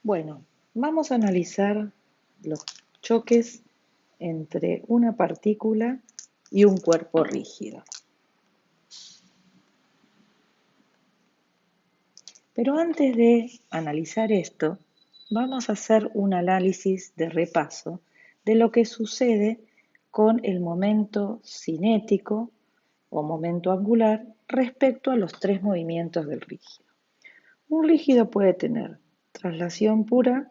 Bueno, vamos a analizar los choques entre una partícula y un cuerpo rígido. Pero antes de analizar esto, vamos a hacer un análisis de repaso de lo que sucede con el momento cinético o momento angular respecto a los tres movimientos del rígido. Un rígido puede tener traslación pura,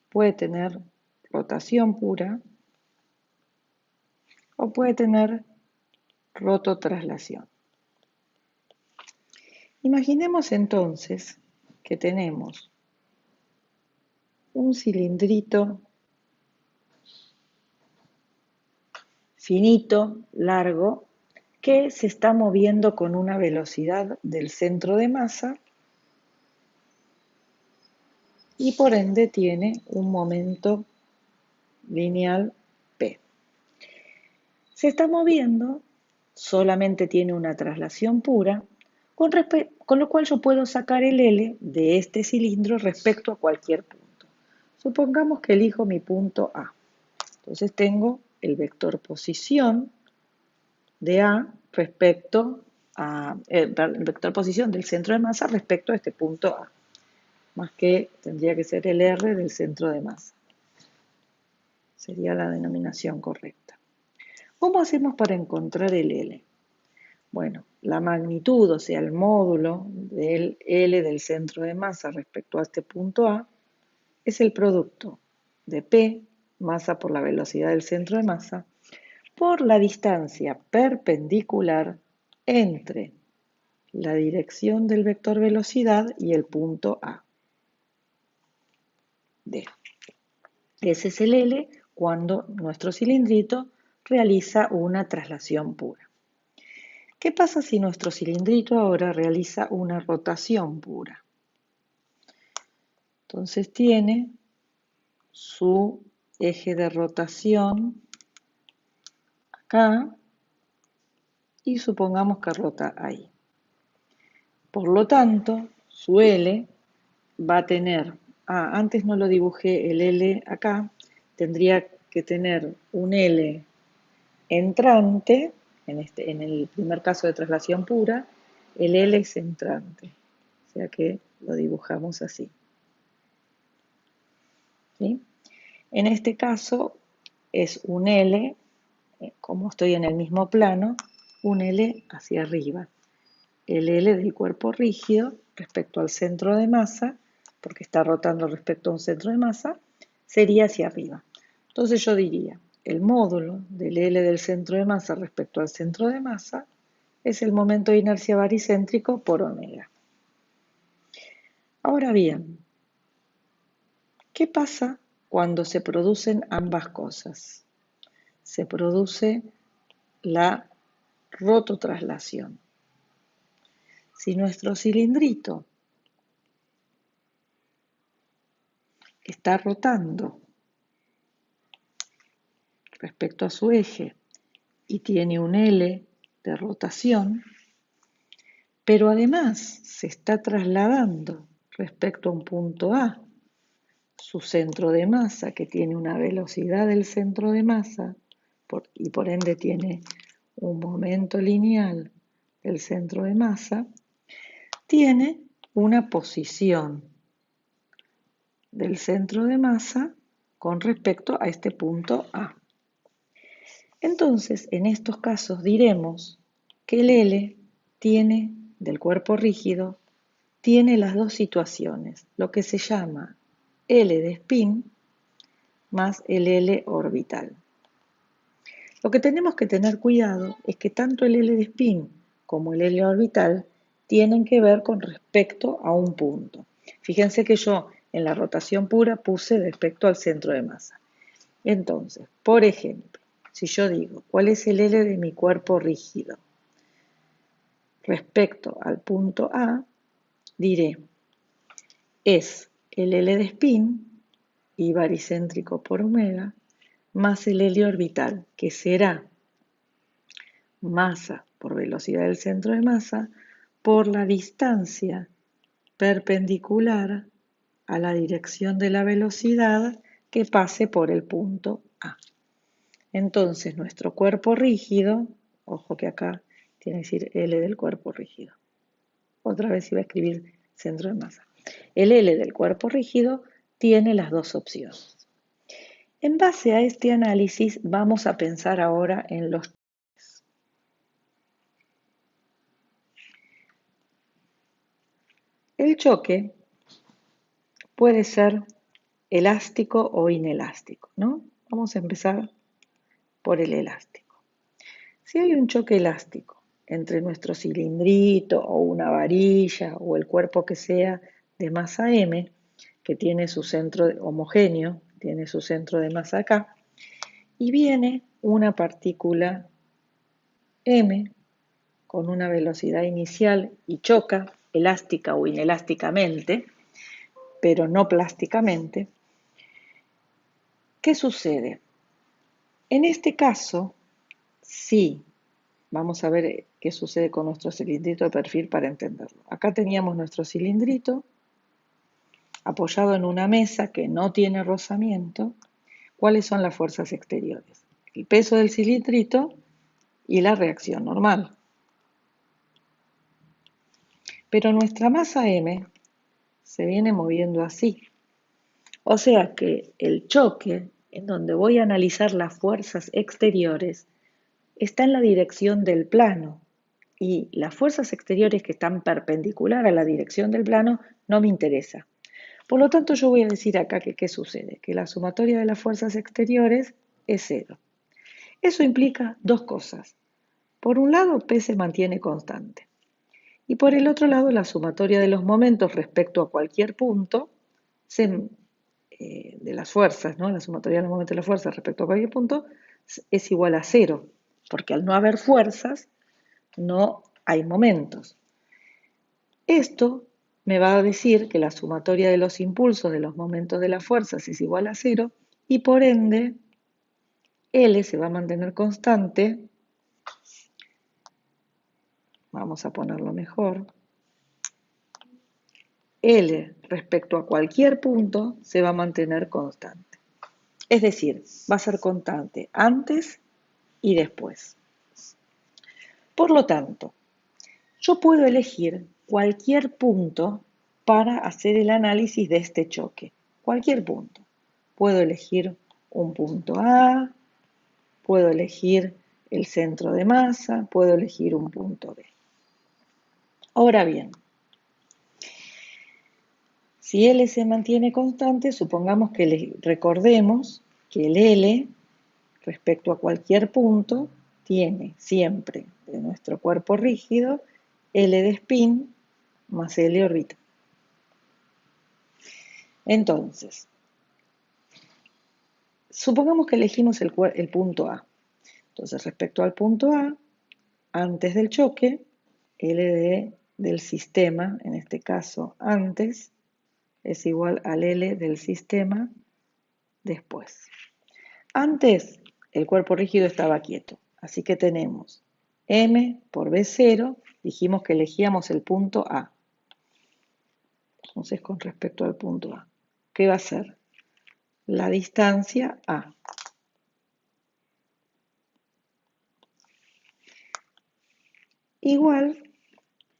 puede tener rotación pura o puede tener rototraslación. Imaginemos entonces que tenemos un cilindrito finito, largo, que se está moviendo con una velocidad del centro de masa y por ende tiene un momento lineal P. Se está moviendo, solamente tiene una traslación pura, con lo cual yo puedo sacar el L de este cilindro respecto a cualquier punto. Supongamos que elijo mi punto A. Entonces tengo el vector posición de A respecto a, el vector posición del centro de masa respecto a este punto A, más que tendría que ser el R del centro de masa. Sería la denominación correcta. ¿Cómo hacemos para encontrar el L? Bueno, la magnitud, o sea, el módulo del L del centro de masa respecto a este punto A, es el producto de P, masa por la velocidad del centro de masa, por la distancia perpendicular entre la dirección del vector velocidad y el punto A. D. Ese es el L cuando nuestro cilindrito realiza una traslación pura. ¿Qué pasa si nuestro cilindrito ahora realiza una rotación pura? Entonces tiene su eje de rotación acá y supongamos que rota ahí. Por lo tanto, su L va a tener, antes no lo dibujé el L acá, tendría que tener un L entrante, en el primer caso de traslación pura, el L es entrante, o sea que lo dibujamos así. ¿Sí? En este caso es un L, como estoy en el mismo plano, un L hacia arriba. El L del cuerpo rígido respecto al centro de masa, porque está rotando respecto a un centro de masa, sería hacia arriba. Entonces yo diría, el módulo del L del centro de masa respecto al centro de masa es el momento de inercia baricéntrico por omega. Ahora bien, ¿qué pasa cuando se producen ambas cosas? Se produce la rototraslación. Si nuestro cilindrito está rotando respecto a su eje y tiene un L de rotación, pero además se está trasladando respecto a un punto A, su centro de masa, que tiene una velocidad del centro de masa y por ende tiene un momento lineal del centro de masa, tiene una posición del centro de masa con respecto a este punto A. Entonces, en estos casos diremos que el L del cuerpo rígido tiene las dos situaciones, lo que se llama L de spin más el L orbital. Lo que tenemos que tener cuidado es que tanto el L de spin como el L orbital tienen que ver con respecto a un punto. Fíjense que yo en la rotación pura puse respecto al centro de masa. Entonces, por ejemplo, si yo digo, ¿cuál es el L de mi cuerpo rígido? Respecto al punto A, diré, es el L de spin, y baricéntrico por omega, más el L orbital, que será masa por velocidad del centro de masa por la distancia perpendicular a la dirección de la velocidad que pase por el punto A. Entonces, nuestro cuerpo rígido, ojo que acá tiene que decir L del cuerpo rígido. Otra vez iba a escribir centro de masa. El L del cuerpo rígido tiene las dos opciones. En base a este análisis, vamos a pensar ahora en los choques. El choque puede ser elástico o inelástico, ¿no? Vamos a empezar por el elástico. Si hay un choque elástico entre nuestro cilindrito o una varilla o el cuerpo que sea de masa M, que tiene su centro homogéneo, tiene su centro de masa acá, y viene una partícula M con una velocidad inicial y choca elástica o inelásticamente, pero no plásticamente, ¿qué sucede? En este caso, sí, vamos a ver qué sucede con nuestro cilindrito de perfil para entenderlo. Acá teníamos nuestro cilindrito apoyado en una mesa que no tiene rozamiento. ¿Cuáles son las fuerzas exteriores? El peso del cilindrito y la reacción normal. Pero nuestra masa M se viene moviendo así. O sea que el choque, en donde voy a analizar las fuerzas exteriores, está en la dirección del plano. Y las fuerzas exteriores que están perpendicular a la dirección del plano no me interesa. Por lo tanto, yo voy a decir acá que ¿qué sucede? Que la sumatoria de las fuerzas exteriores es cero. Eso implica dos cosas. Por un lado, P se mantiene constante. Y por el otro lado, la sumatoria de los momentos respecto a cualquier punto de las fuerzas, ¿no? La sumatoria de los momentos de las fuerzas respecto a cualquier punto es igual a cero, porque al no haber fuerzas, no hay momentos. Esto me va a decir que la sumatoria de los impulsos de los momentos de las fuerzas es igual a cero y por ende L se va a mantener constante. Vamos a ponerlo mejor. L respecto a cualquier punto se va a mantener constante. Es decir, va a ser constante antes y después. Por lo tanto, yo puedo elegir cualquier punto para hacer el análisis de este choque. Cualquier punto. Puedo elegir un punto A, puedo elegir el centro de masa, puedo elegir un punto B. Ahora bien, si L se mantiene constante, supongamos que recordemos que el L respecto a cualquier punto tiene siempre de nuestro cuerpo rígido L de spin más L orbital. Entonces, supongamos que elegimos el punto A. Entonces, respecto al punto A, antes del choque, L del sistema, en este caso antes, es igual al L del sistema después. Antes, el cuerpo rígido estaba quieto, así que tenemos M por B0, dijimos que elegíamos el punto A. Entonces, con respecto al punto A, ¿qué va a ser? La distancia A. Igual,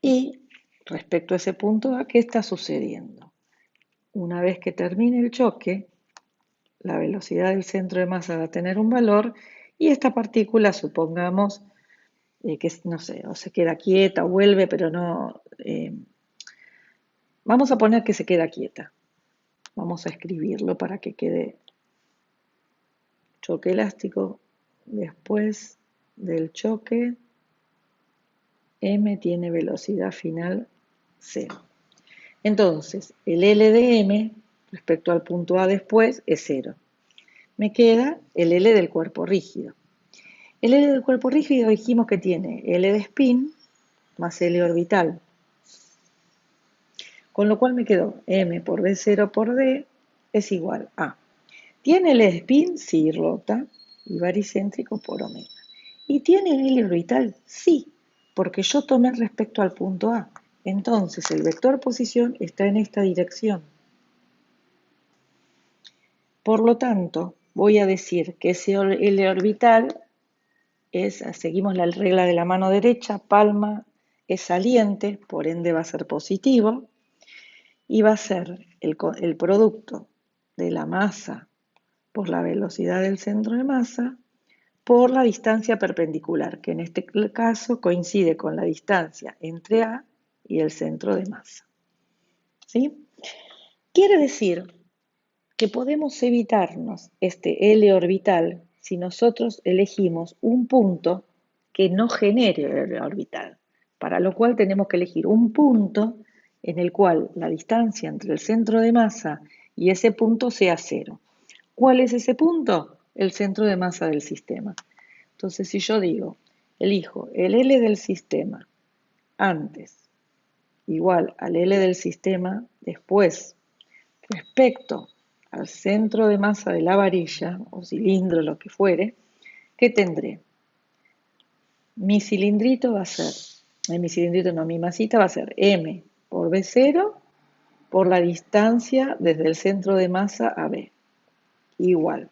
y respecto a ese punto A, ¿qué está sucediendo? Una vez que termine el choque, la velocidad del centro de masa va a tener un valor y esta partícula, supongamos que, no sé, o se queda quieta o vuelve, pero no... vamos a poner que se queda quieta. Vamos a escribirlo para que quede choque elástico. Después del choque, M tiene velocidad final 0. Entonces, el L de M respecto al punto A después es 0. Me queda el L del cuerpo rígido. El L del cuerpo rígido dijimos que tiene L de spin más L orbital. Con lo cual me quedó M por B0 por D es igual a. ¿Tiene L de spin? Sí, rota. Y baricéntrico por omega. ¿Y tiene L orbital? Sí, porque yo tomé respecto al punto A. Entonces el vector posición está en esta dirección. Por lo tanto, voy a decir que ese L orbital seguimos la regla de la mano derecha, palma es saliente, por ende va a ser positivo, y va a ser el producto de la masa por la velocidad del centro de masa por la distancia perpendicular, que en este caso coincide con la distancia entre A y el centro de masa. ¿Sí? Quiere decir que podemos evitarnos este L orbital si nosotros elegimos un punto que no genere L orbital, para lo cual tenemos que elegir un punto en el cual la distancia entre el centro de masa y ese punto sea cero. ¿Cuál es ese punto? El centro de masa del sistema. Entonces, si yo digo, elijo el L del sistema antes igual al L del sistema después, respecto al centro de masa de la varilla o cilindro, lo que fuere, ¿qué tendré? Mi cilindrito va a ser, mi cilindrito no, mi masita va a ser M por B0 por la distancia desde el centro de masa a B, igual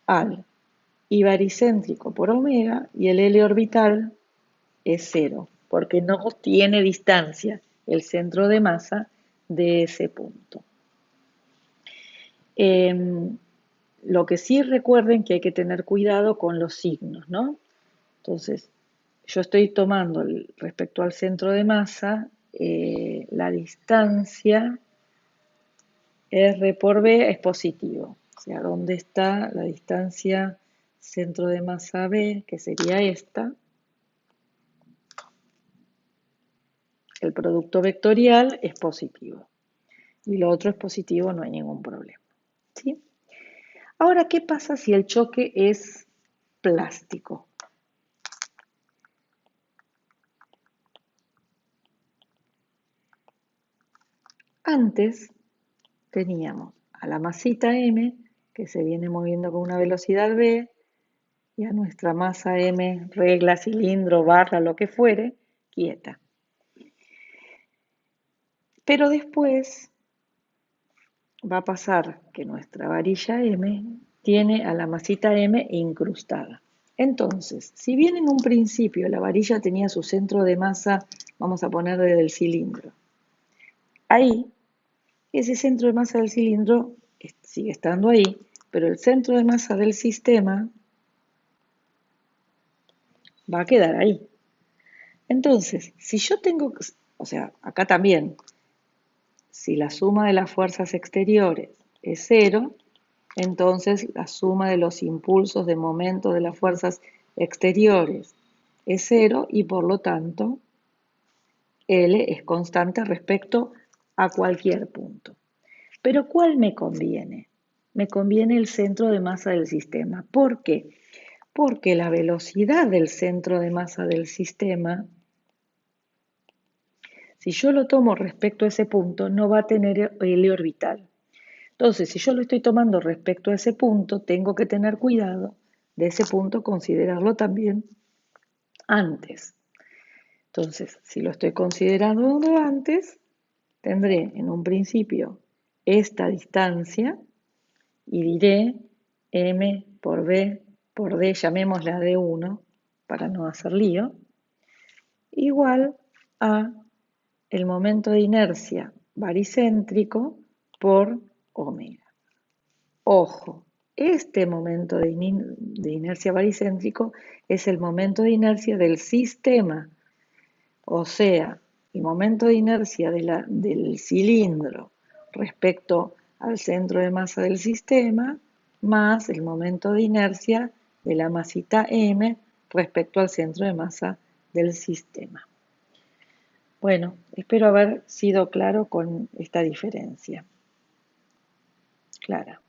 al I baricéntrico por omega y el L orbital es cero, porque no tiene distancia el centro de masa de ese punto. Lo que sí recuerden que hay que tener cuidado con los signos, ¿no? Entonces, yo estoy tomando respecto al centro de masa, la distancia R por B es positivo. O sea, ¿dónde está la distancia centro de masa B? Que sería esta. El producto vectorial es positivo. Y lo otro es positivo, no hay ningún problema. ¿Sí? Ahora, ¿qué pasa si el choque es plástico? Antes teníamos a la masita M, que se viene moviendo con una velocidad V, y a nuestra masa M, regla, cilindro, barra, lo que fuere, quieta. Pero después va a pasar que nuestra varilla M tiene a la masita M incrustada. Entonces, si bien en un principio la varilla tenía su centro de masa, vamos a poner desde el cilindro, ahí, ese centro de masa del cilindro sigue estando ahí, pero el centro de masa del sistema va a quedar ahí. Entonces, si yo tengo, o sea, acá también, si la suma de las fuerzas exteriores es cero, entonces la suma de los impulsos de momento de las fuerzas exteriores es cero y por lo tanto L es constante respecto a cualquier punto. Pero ¿cuál me conviene? Me conviene el centro de masa del sistema. ¿Por qué? Porque la velocidad del centro de masa del sistema, si yo lo tomo respecto a ese punto, no va a tener L orbital. Entonces, si yo lo estoy tomando respecto a ese punto, tengo que tener cuidado de ese punto, considerarlo también antes. Entonces, si lo estoy considerando antes, tendré en un principio esta distancia y diré M por B por D, llamémosla D1 para no hacer lío, igual a el momento de inercia baricéntrico por omega. Ojo, este momento de inercia baricéntrico es el momento de inercia del sistema, o sea, el momento de inercia del cilindro respecto al centro de masa del sistema, más el momento de inercia de la masita M respecto al centro de masa del sistema. Bueno, espero haber sido claro con esta diferencia. Clara.